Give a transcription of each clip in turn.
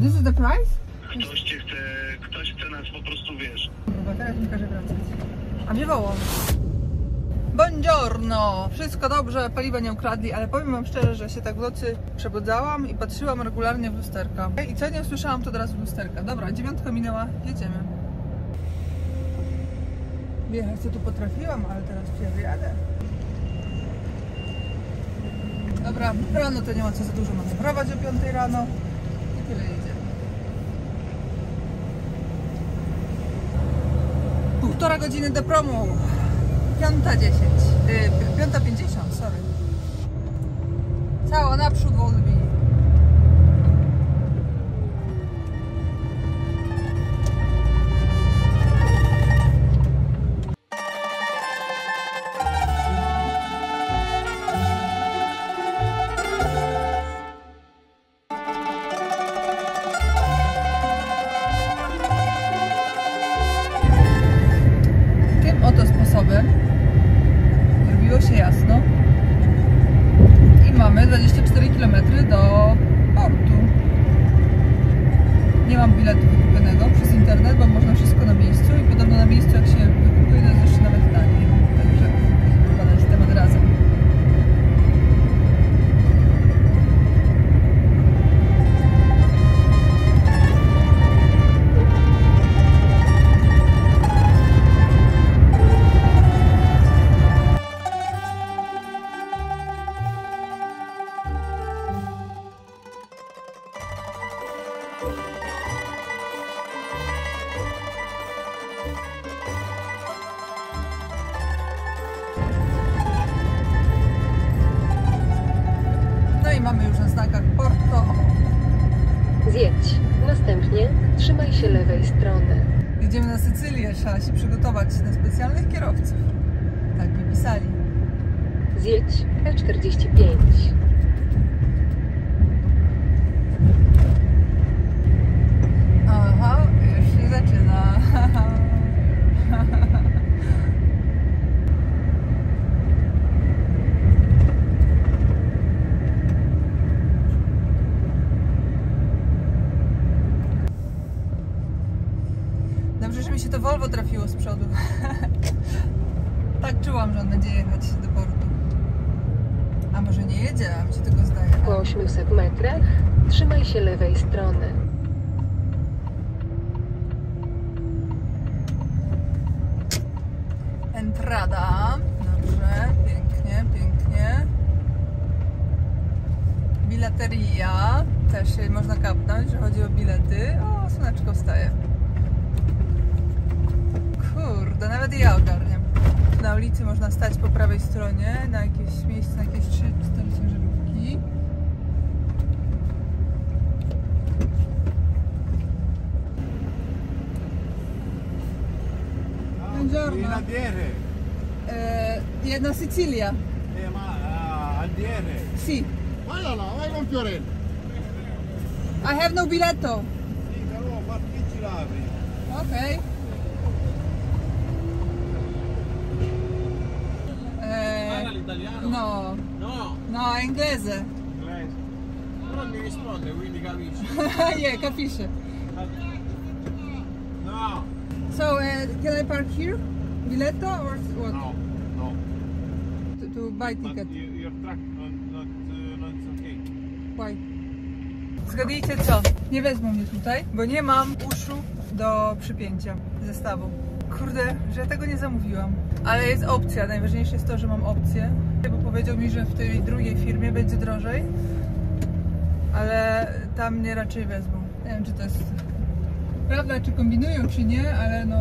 This is the price? Ktoś chce nas po prostu, wiesz. Chyba teraz mi każe wracać. A mnie wołał. Buongiorno! Wszystko dobrze, paliwa nie ukradli, ale powiem wam szczerze, że się tak w nocy przebudzałam i patrzyłam regularnie w lusterka. I co nie usłyszałam, to od razu w lusterka. Dobra, 9 minęła, jedziemy. Wjechać co tu potrafiłam, ale teraz przejadę. Dobra, rano to nie ma co za dużo manewrować o 5 rano. I tyle jedziemy. 1,5 godziny do promu. 5:10. 5:50, sorry. Cała naprzód Wolbi. Tym oto sposobem zrobiło się jasno i mamy 24 km do portu. Nie mam biletu wykupionego przez internet, bo można wszystko na miejscu i podobno na miejscu jak się wykupuje, to jest jeszcze nawet taniej. Także badać temat razem. I mamy już na znakach Porto. Zjedź. Następnie trzymaj się lewej strony. Jedziemy na Sycylię, trzeba się przygotować na specjalnych kierowców. Tak mi pisali. Zjedź E45. Aha, już się zaczyna. Dobrze, że mi się to Volvo trafiło z przodu. Tak czułam, że on będzie jechać do portu. A może nie jedzie, a mi się tego zdaje. Po 800 metrach trzymaj się lewej strony. Entrada. Dobrze, pięknie, pięknie. Bileteria. Też się można kapnąć, że chodzi o bilety. O, słoneczko wstaje. Kurde, nawet i ja ogarniam. Na ulicy można stać po prawej stronie, na jakieś miejsce, na jakieś 3-4 ciężarówki. Buongiorno. Jedna Sicilia. Ma Aldiere. Sì. Vai là, vai con Fiorello. I have no biletto. Sì, però parcheggi l'apri. Ok. Parla l'italiano? No. No. No, è inglese. Inglese. Però mi risponde, quindi capisci. Yeah, capisce. No. So, can I park here? Biletto or what? No. No. To buy But ticket. your truck not okay. Why? Zgadnijcie co? Nie wezmą mnie tutaj, bo nie mam uszu do przypięcia zestawu. Kurde, że ja tego nie zamówiłam. Ale jest opcja, najważniejsze jest to, że mam opcję. Bo powiedział mi, że w tej drugiej firmie będzie drożej. Ale tam mnie raczej wezmą. Nie wiem, czy to jest prawda, czy kombinują, czy nie, ale no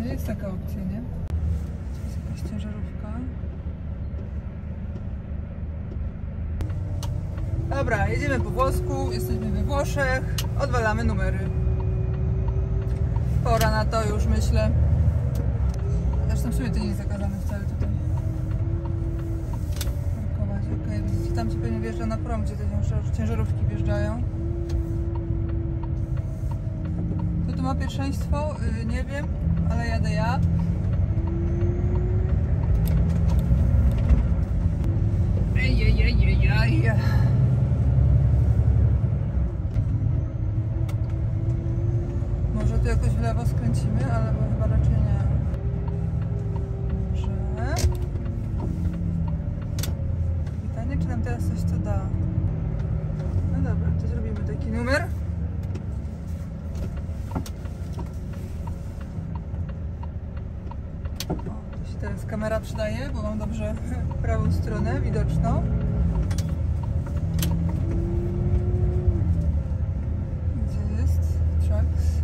jest taka opcja, nie? To jest jakaś ciężarówka. Dobra, jedziemy po włosku, jesteśmy we Włoszech, odwalamy numery. Pora na to już, myślę. Zresztą w sumie to nie jest zakazane wcale tutaj parkować. Okej, widzicie, tam się pewnie wjeżdża na prom, gdzie te ciężarówki wjeżdżają. Kto tu ma pierwszeństwo? Nie wiem, ale jadę ja. Ej. tu jakoś w lewo skręcimy, ale chyba raczej nie. Dobrze. Pytanie, czy nam teraz coś to da? No dobra, to zrobimy taki numer. O, tu się teraz kamera przydaje, bo mam dobrze prawą stronę widoczną. Gdzie jest? Trucks.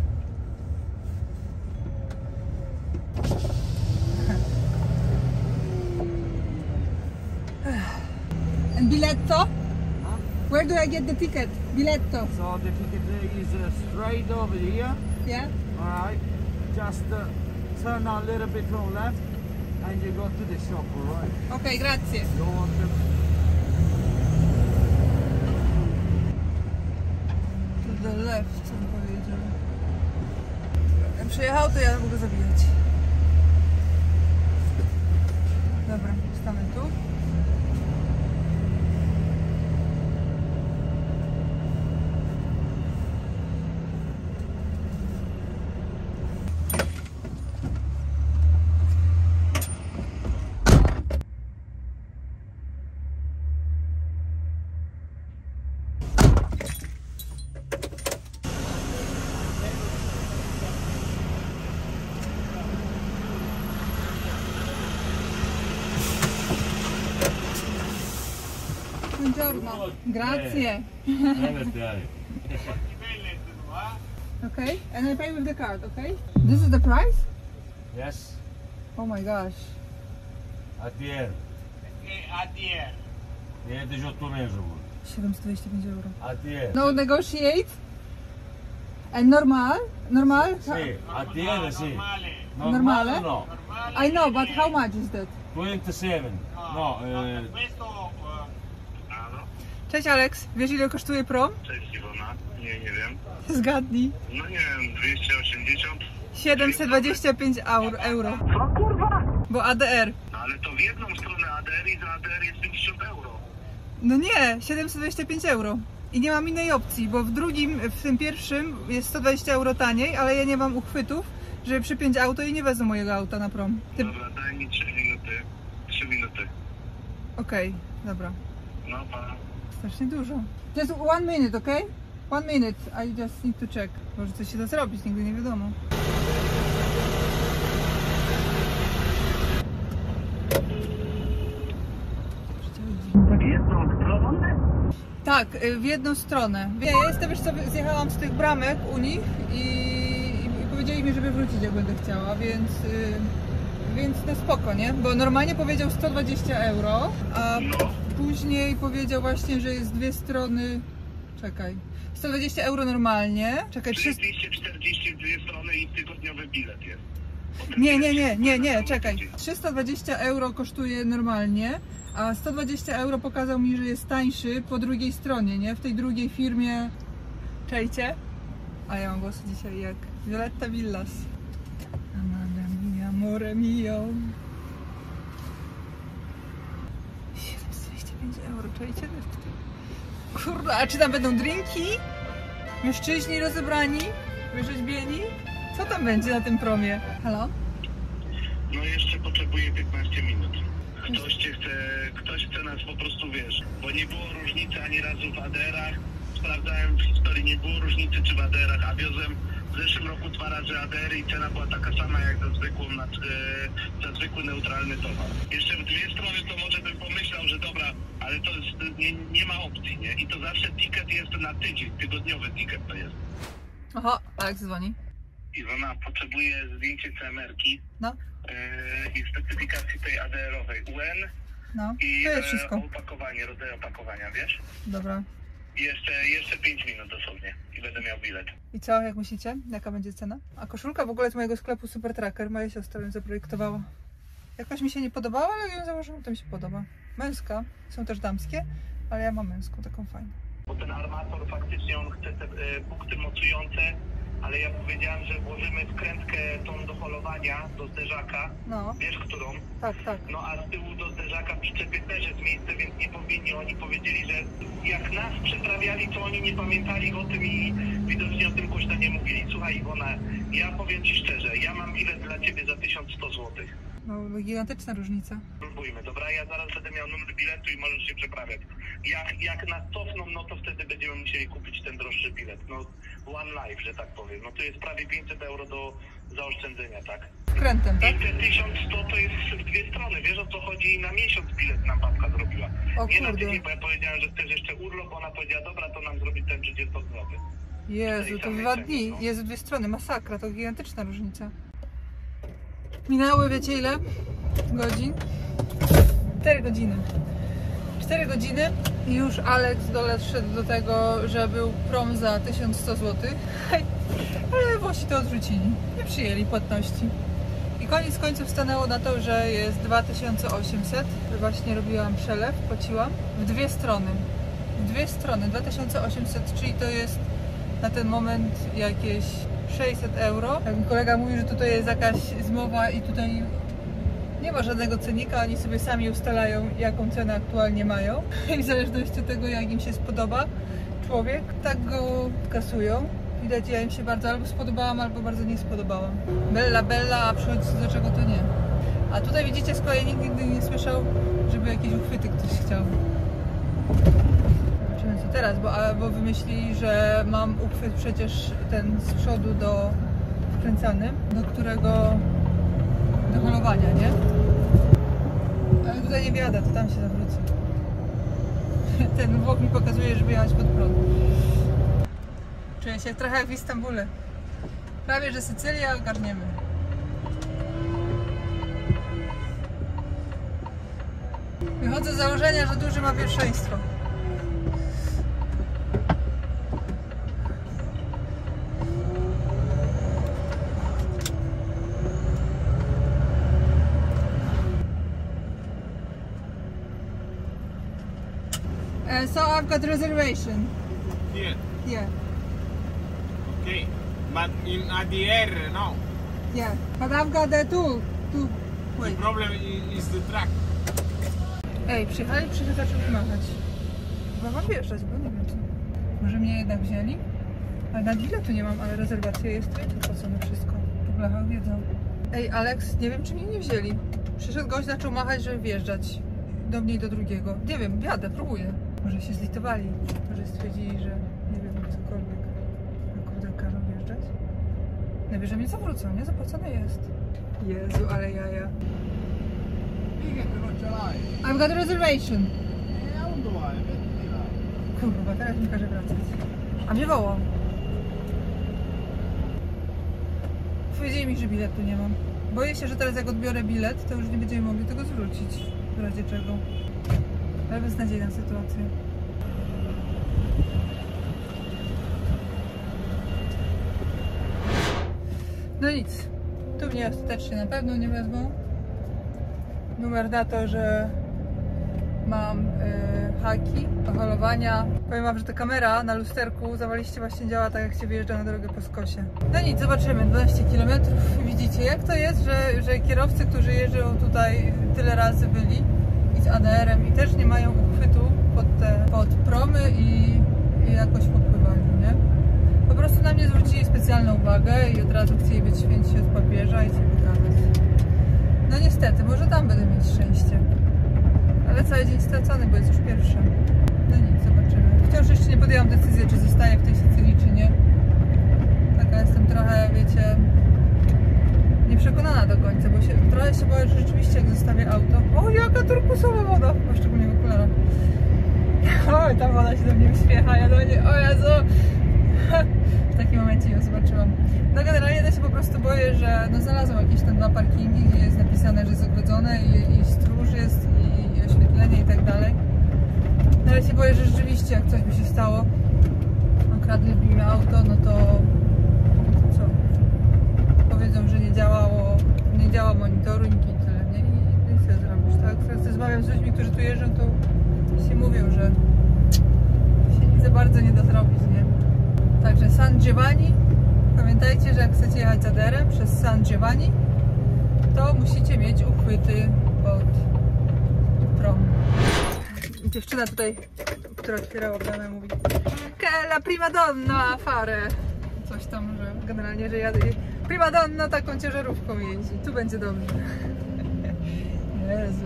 And biletto? Where do I get the ticket? Biletto. So the ticket is straight over here. Yeah? Alright. Just turn a little bit to the left and you go to the shop, alright? Okay, grazie. You want the... To the left, co on powiedział. Jak przejechał, to ja mogę zabijać. Dobra, stanę tu. Buongiorno. Grazie. Okay, and I pay with the card, okay? This is the price? Yes, Oh my gosh. at the end. At the end. Nie, to już tu nie żyło. 725 euro. At the end. No negotiate? And normal? Normal? Sì, at the end, sì. Normale? No. I know, but how much is that? 27. No, Cześć Alex, wiesz ile kosztuje prom? Cześć Iwona. Nie wiem. Zgadnij. No nie wiem, 280. 725 euro. Co kurwa? Bo ADR. Ale to w jedną stronę ADR i za ADR jest 50 euro. No nie, 725 euro. I nie mam innej opcji, bo w tym pierwszym jest 120 euro taniej, ale ja nie mam uchwytów, żeby przypiąć auto i nie wezmę mojego auta na prom. Dobra, daj mi 3 minuty. 3 minuty. Okej, dobra. No pa. Strasznie dużo. Just 1 minute, okay? 1 minute. I just need to check. Może coś się da zrobić, nigdy nie wiadomo. W jedną stronę? Tak, w jedną stronę. Ja jestem, wiesz co, zjechałam z tych bramek u nich i powiedzieli mi, żeby wrócić, jak będę chciała, więc no spoko, nie? Bo normalnie powiedział 120 euro, a później powiedział właśnie, że jest dwie strony. Czekaj. 120 euro normalnie. Czekaj, 240 w dwie strony i tygodniowy bilet jest. Nie, czekaj. 320 euro kosztuje normalnie, a 120 euro pokazał mi, że jest tańszy po drugiej stronie, nie? W tej drugiej firmie. Czejcie? A ja mam głos dzisiaj jak Violetta Villas. Amada mia, amore mio. 725 euro, czejcie? Kurde, a czy tam będą drinki? Mężczyźni rozebrani? Wyrzeźbieni? Co tam będzie na tym promie? Halo? No jeszcze potrzebuję 15 minut. Ktoś chce nas po prostu, wiesz, bo nie było różnicy ani razu w ADR-ach. Sprawdzałem w historii, nie było różnicy czy w ADR-ach, a wiozłem w zeszłym roku 2 razy ADR i cena była taka sama jak za zwykły neutralny towar. Jeszcze w dwie strony to może bym pomyślał, że dobra, ale to jest, nie ma opcji, nie? I to zawsze ticket jest na tydzień, tygodniowy ticket to jest. Oho, Alex dzwoni. Iwona, potrzebuje zdjęcie CMR-ki No, i specyfikacji tej ADR-owej UN no, i to jest wszystko. opakowanie, rodzaj opakowania, wiesz? Dobra. Jeszcze 5 minut dosłownie i będę miał bilet. I co, jak myślicie? Jaka będzie cena? A koszulka w ogóle z mojego sklepu Super Tracker, moja siostra ją zaprojektowała. Jakoś mi się nie podobała, ale ją założyłam, to mi się podoba. Męska, są też damskie, ale ja mam męską, taką fajną. Bo ten armator faktycznie on chce te punkty mocujące, ale ja powiedziałem, że włożymy wkrętkę tą do holowania, do zderzaka. No, Wiesz którą? tak, tak. No a z tyłu do zderzaka przyczepy też jest miejsce, więc nie powinni. Oni powiedzieli, że jak nas przeprawiali, to oni nie pamiętali o tym i widocznie o tym głośno nie mówili. Słuchaj, Słuchaj Iwona, ja powiem Ci szczerze, ja mam bilet dla Ciebie za 1100 zł. No, gigantyczna różnica. Spróbujmy, dobra? Ja zaraz będę miał numer biletu i możesz się przeprawiać. Jak nas cofną, no to wtedy będziemy musieli kupić ten droższy bilet. No, one life, że tak powiem. No to jest prawie 500 euro do zaoszczędzenia, tak? Krętem, tak? I te 1100 to jest w dwie strony, wiesz o co chodzi? Na miesiąc bilet nam babka zrobiła. O Nie na kurde. tydzień, bo ja powiedziałem, że chcesz jeszcze urlop, ona powiedziała, dobra, to nam zrobi ten 30 zł. Jezu, to 2 dni. Jezu, dwie strony. Masakra, to gigantyczna różnica. Minęły, wiecie ile? Godzin? 4 godziny. 4 godziny i już Alex doszedł do tego, że był prom za 1100 zł. Ale Włosi to odrzucili. Nie przyjęli płatności. I koniec końców stanęło na to, że jest 2800. Właśnie robiłam przelew, płaciłam. W dwie strony. W dwie strony. 2800, czyli to jest na ten moment jakieś 600 euro. Jak mi kolega mówi, że tutaj jest jakaś zmowa i tutaj nie ma żadnego cenika, oni sobie sami ustalają, jaką cenę aktualnie mają. I w zależności od tego, jak im się spodoba człowiek, tak go kasują. Widać, ja im się bardzo albo spodobałam, albo bardzo nie spodobałam. Bella, bella, a przychodzi do czego to nie. A tutaj widzicie, z kolei nikt nigdy nie słyszał, żeby jakieś uchwyty ktoś chciał. Zobaczymy co teraz, bo wymyślili, że mam uchwyt przecież ten z przodu wkręcany, do którego do holowania, nie? Ale tutaj nie wiada, to tam się zawróci. Ten Włoch mi pokazuje, żeby jechać pod prąd. Czuję się trochę jak w Istambule. Prawie, że Sycylia ogarniemy. Wychodzę z założenia, że duży ma pierwszeństwo. So I've got reservation. Here. Yeah, Okay. But in ADR, no. yeah. But I've got the two. The Wait. problem is the track. Ej, przyjechali, zaczęli machać. Chyba mam wjeżdżać, bo nie wiem co. Może mnie jednak wzięli? Ale na biletu nie mam, ale rezerwacja jest tu płacone wszystko. Po blachach wiedzą. Ej, Alex, nie wiem czy mnie nie wzięli. Przyszedł gość, zaczął machać, żeby wjeżdżać. Do mnie i do drugiego. Nie wiem, jadę, próbuję. Może się zlitowali. Może stwierdzili, że nie wiem, cokolwiek. A kurde, każą wjeżdżać. Najwyżej mnie zawrócą, nie? Zapłacone jest. Jezu, ale jaja. I've got a reservation. Kurwa, teraz mi każe wracać. A mnie wołał. Powiedzieli mi, że biletu nie mam. Boję się, że teraz jak odbiorę bilet, to już nie będziemy mogli tego zwrócić. W razie czego. Ale beznadziejna sytuacja. No nic. Tu mnie ostatecznie na pewno nie wezmą. Numer na to, że mam haki do holowania. Powiem wam, że ta kamera na lusterku zawaliście właśnie działa tak, jak się wyjeżdża na drogę po skosie. No nic, zobaczymy. 12 km. Widzicie, jak to jest, że kierowcy, którzy jeżdżą tutaj tyle razy byli i z ADR-em i też nie mają uchwytu pod promy i jakoś popływali, nie? Po prostu na mnie zwrócili specjalną uwagę i od razu chcieli być święci od papieża i sobie gadać. No niestety, może tam będę mieć szczęście. Ale cały dzień stracony, bo jest już pierwszy. No nic, zobaczymy. Wciąż jeszcze nie podjęłam decyzji, czy zostaję w tej Sycylii, czy nie. Taka jestem trochę, wiecie, nieprzekonana do końca, bo trochę się boję, że rzeczywiście jak zostawię auto... O, jaka turkusowa woda! Szczególnie w okularach. Oj, ta woda się do mnie uśmiecha, ja do niej... O Jezu! W takim momencie ją zobaczyłam. No generalnie ja się po prostu boję, że no znalazłam jakieś tam 2 parkingi, gdzie jest napisane, że jest ogrodzone i stróż jest i oświetlenie i tak dalej. No ale się boję, że rzeczywiście jak coś by się stało, okradliby mi auto, no to co? Powiedzą, że nie działa monitoring i tyle, nie? I co zrobisz, tak? Jak rozmawiam z ludźmi, którzy tu jeżdżą, to się mówią, że się nic za bardzo nie da zrobić, nie? Także San Giovanni. Pamiętajcie, że jak chcecie jechać z ADR-em przez San Giovanni, to musicie mieć uchwyty pod prom. Dziewczyna tutaj, która otwierała bramę, mówi: "Che la prima donna a fare", coś coś tam, że generalnie, że jadę prima donna taką ciężarówką jeździ. Tu będzie dobrze. Jezu.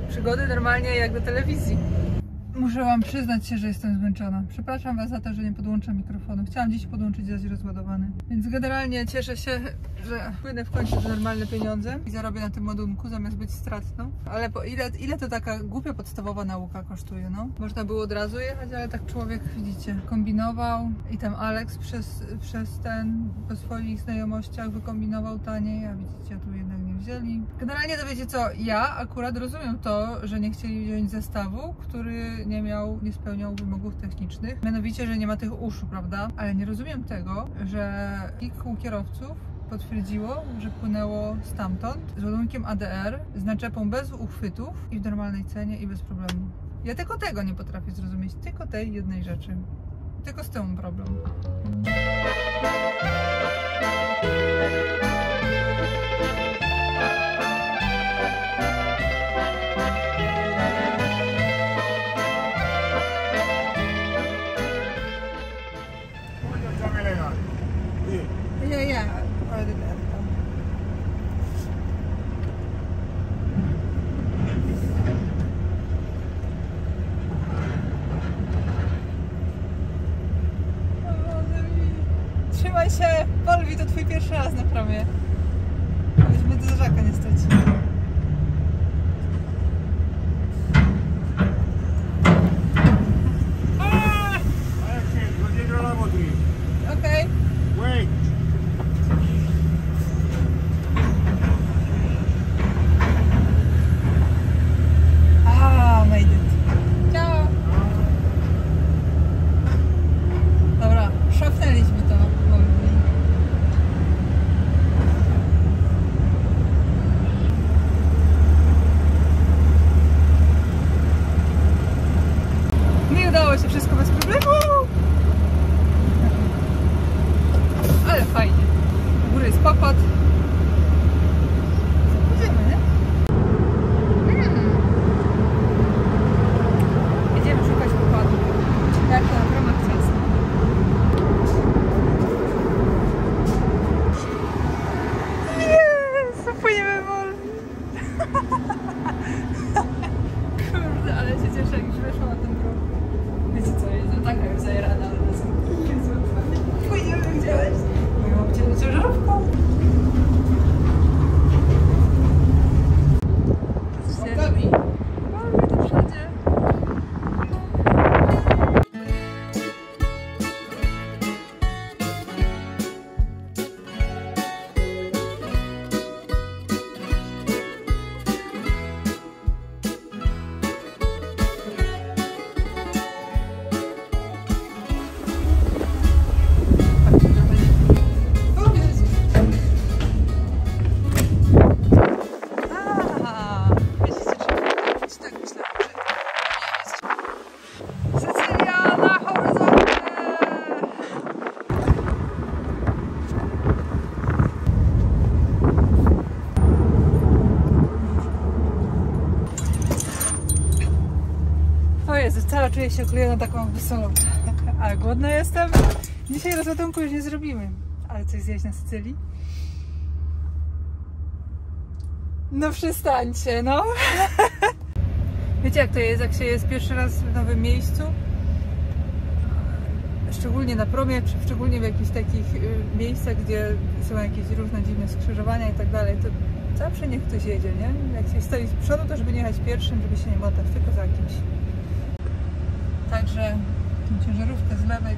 Przygody normalnie jak do telewizji. Muszę wam przyznać się, że jestem zmęczona. Przepraszam was za to, że nie podłączam mikrofonu. Chciałam dziś podłączyć, zaś rozładowany. Więc generalnie cieszę się, że płynę w końcu za normalne pieniądze i zarobię na tym ładunku, zamiast być stratną. Ale po ile to taka głupia podstawowa nauka kosztuje, no? Można było od razu jechać, ale tak człowiek, widzicie, kombinował i tam Alex przez ten, po swoich znajomościach wykombinował taniej, a widzicie, tu jednak nie wzięli. Generalnie to wiecie co, ja akurat rozumiem to, że nie chcieli wziąć zestawu, który nie spełniał wymogów technicznych. Mianowicie, że nie ma tych uszu, prawda? Ale nie rozumiem tego, że kilku kierowców potwierdziło, że płynęło stamtąd z ładunkiem ADR, z naczepą bez uchwytów i w normalnej cenie i bez problemu. Ja tylko tego nie potrafię zrozumieć, tylko tej jednej rzeczy. Tylko z tym mam problem. Yeah. Trzymaj się, Polwi, to twój pierwszy raz na promie. Weźmy do Żaka niestety. Okej. Wait. Made it. Ciao. Dobra, szafnęliśmy to. Nie udało się wszystko bez problemu. Ale fajnie. U góry jest pokład. Idziemy, nie? Idziemy szukać pokładu. Jak to na promach ciasno. Jezu, płyniemy wolno. Kurde, ale się cieszę, jak już weszła na ten drog. Wiecie co, jestem taka już zajerana, ale nas płyniemy gdzieś. Moją obciętą ciężarówką. Gabi. Gabi to wszędzie. O Jezu, cała czuję się oklejona taką wesołą. Ale głodna jestem. Dzisiaj rozładunku już nie zrobimy. Ale coś zjeść na Sycylii? No przestańcie, no. Wiecie jak to jest, jak się jest pierwszy raz w nowym miejscu? Szczególnie na promie, czy szczególnie w jakichś takich miejscach, gdzie są jakieś różne dziwne skrzyżowania i tak dalej, to zawsze niech ktoś jedzie, nie? Jak się stoi z przodu, to żeby nie jechać pierwszym, żeby się nie motać, tylko za kimś. Także tą ciężarówkę z lewej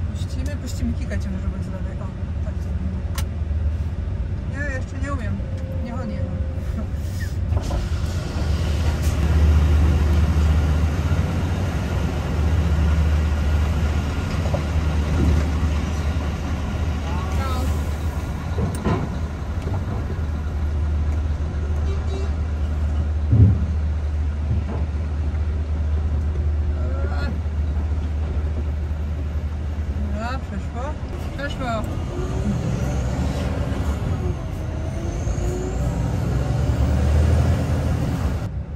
puścimy kilka ciężarówek z lewej, o, tak zrobimy. Ja jeszcze nie umiem, nie chodzę. Przeszło.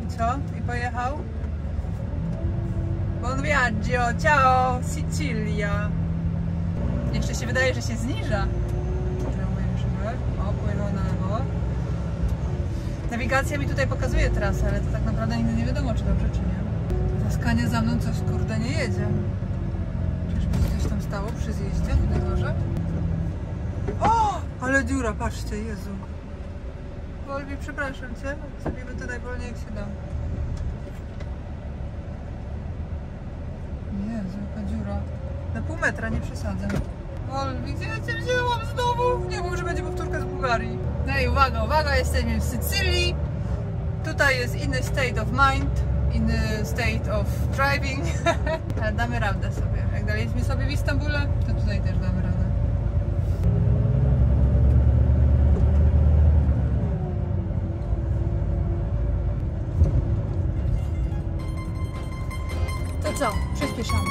I co? I pojechał? Buon viaggio, ciao, Sicilia. Jeszcze się wydaje, że się zniża. tak? O, pojechał na lewo. Nawigacja mi tutaj pokazuje trasę, ale to tak naprawdę nigdy nie wiadomo, czy dobrze, czy nie. Taskanie za mną coś, kurde, nie jedzie. Czyżby coś tam stało przy zjeździe na dworze? O! Ale dziura, patrzcie, Jezu. Wolwi, przepraszam Cię, zrobimy to najwolniej jak się da. Jezu, jaka dziura. Na pół metra, nie przesadzę. Wolwi, gdzie ja Cię wzięłam znowu? Nie mów, że będzie powtórka z Bułgarii. No i uwaga, uwaga, jesteśmy w Sycylii. Tutaj jest inny state of mind, inny state of driving. Ale damy radę sobie. Jak daliśmy sobie w Istambule, to tutaj też damy radę. To co? Przyspieszamy.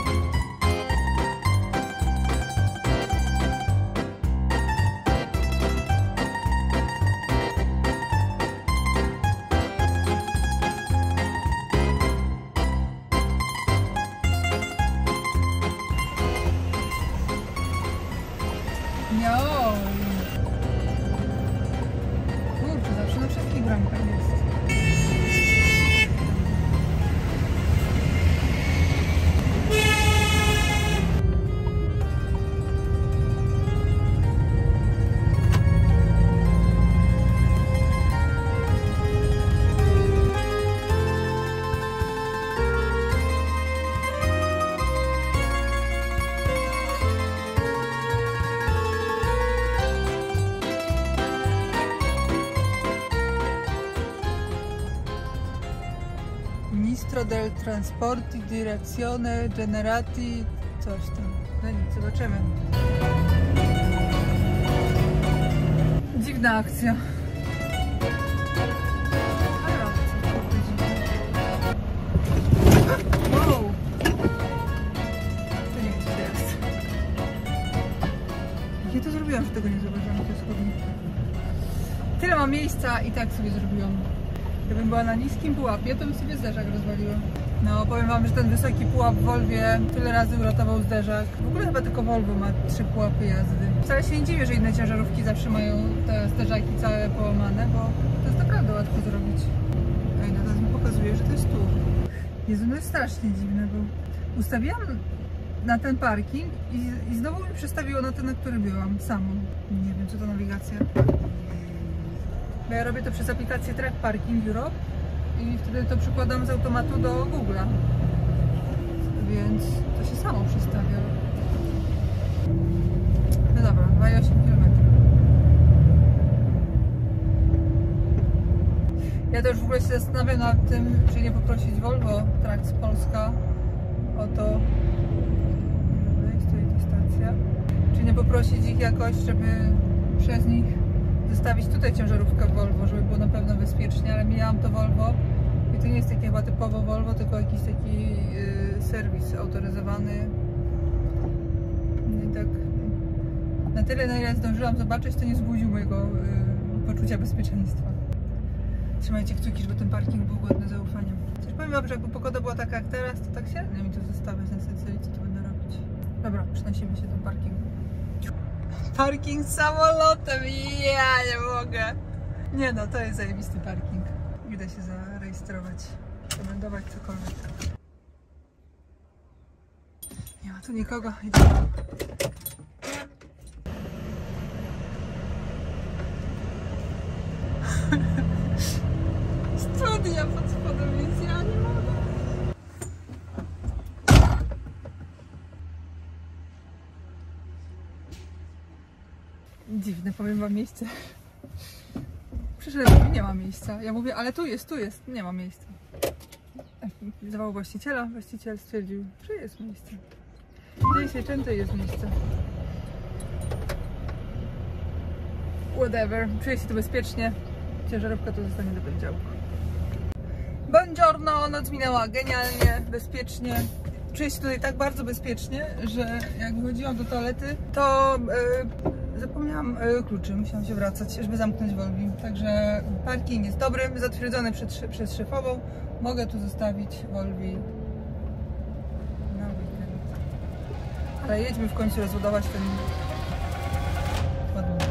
Kurczę, zawsze na wszystkich bramkach jest. Ministro del Trasporti Direzione Generati coś tam. No nic, zobaczymy. Dziwna akcja. Wow. To nie wiem, co to jest. Jak ja to zrobiłam, że tego nie zobaczyłam, to jest chodnik. Tyle ma miejsca i tak sobie zrobiłam. Gdybym była na niskim pułapie, to bym sobie zderzak rozwaliła. No, powiem wam, że ten wysoki pułap w Volvie tyle razy uratował zderzak. W ogóle chyba tylko Volvo ma 3 pułapy jazdy. Wcale się nie dziwię, że inne ciężarówki zawsze mają te zderzaki całe połamane, bo to jest naprawdę łatwo zrobić. Ej, no teraz mi pokazuje, że to jest tu. Jezu, no jest strasznie dziwne, bo ustawiłam na ten parking i znowu mi przestawiło na ten, na który byłam, samą. Nie wiem, co to nawigacja. Bo ja robię to przez aplikację Track Parking Europe i wtedy to przykładam z automatu do Google'a. Więc to się samo przestawia. No dobra, 2,8 km. Ja to już w ogóle się zastanawiam nad tym, czy nie poprosić Volvo Trucks Polska o to. Stoi ta stacja. Czy nie poprosić ich jakoś, żeby przez nich zostawić tutaj ciężarówkę Volvo, żeby było na pewno bezpiecznie, ale miałam to Volvo i to nie jest takie chyba typowo Volvo, tylko jakiś taki serwis autoryzowany. I tak na tyle, na ile zdążyłam zobaczyć, to nie wzbudził mojego poczucia bezpieczeństwa. Trzymajcie kciuki, żeby ten parking był godny zaufania. Coś powiem wam, że jakby pogoda była taka jak teraz, to tak średnio mi to zostawiać na Sycylii, co tu będę robić. Dobra, przenosimy się do parkingu. Parking z samolotem, ja nie mogę. Nie no, to jest zajebisty parking. Idę się zarejestrować, rekomendować cokolwiek. Nie ma tu nikogo. Idę. Studnia pod spodem, więc ja nie mogę. Dziwne, powiem wam, miejsce. Przyszedłem, nie ma miejsca. Ja mówię, ale tu jest, nie ma miejsca. Zawołał właściciela, właściciel stwierdził, że jest miejsce. Dzieje się czym, to jest miejsce. Whatever, czuję się tu bezpiecznie. Ciężarówka tu zostanie do poniedziałku. Buongiorno, noc minęła genialnie, bezpiecznie. Czuję się tutaj tak bardzo bezpiecznie, że jak wychodziłam do toalety, to zapomniałam kluczy, musiałam się wracać, żeby zamknąć Volvi. Także parking jest dobry, zatwierdzony przez szefową. Mogę tu zostawić Volvi na weekend. Ale jedźmy w końcu rozładować ten ładunek.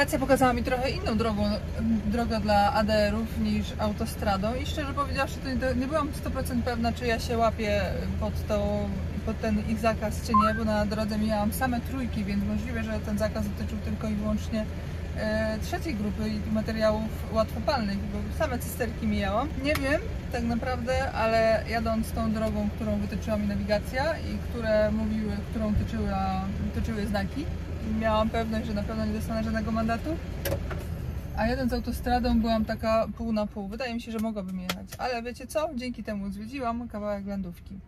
Nawigacja pokazała mi trochę inną drogę dla ADR-ów niż autostradą i szczerze powiedziawszy to nie byłam 100% pewna, czy ja się łapię pod ten ich zakaz, czy nie, bo na drodze miałam same trójki, więc możliwe, że ten zakaz dotyczył tylko i wyłącznie trzeciej grupy i materiałów łatwopalnych, bo same cysterki mijałam. Nie wiem tak naprawdę, ale jadąc tą drogą, którą wytyczyła mi nawigacja i którą tyczyły znaki, miałam pewność, że na pewno nie dostanę żadnego mandatu. A jadąc autostradą byłam taka pół na pół. Wydaje mi się, że mogłabym jechać. Ale wiecie co? Dzięki temu zwiedziłam kawałek lądówki.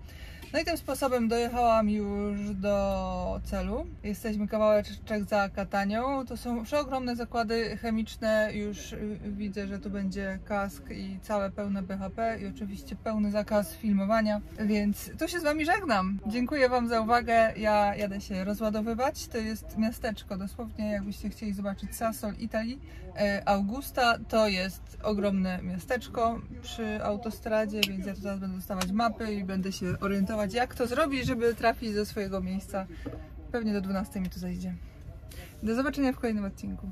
No i tym sposobem dojechałam już do celu. Jesteśmy kawałeczek za Katanią. To są przeogromne zakłady chemiczne. Już widzę, że tu będzie kask i całe pełne BHP i oczywiście pełny zakaz filmowania. Więc tu się z Wami żegnam. Dziękuję Wam za uwagę. Ja jadę się rozładowywać. To jest miasteczko, dosłownie jakbyście chcieli zobaczyć Sassol, Italii. Augusta to jest ogromne miasteczko przy autostradzie, więc ja tu teraz będę dostawać mapy i będę się orientować, jak to zrobić, żeby trafić do swojego miejsca. Pewnie do 12 mi tu zajdzie. Do zobaczenia w kolejnym odcinku.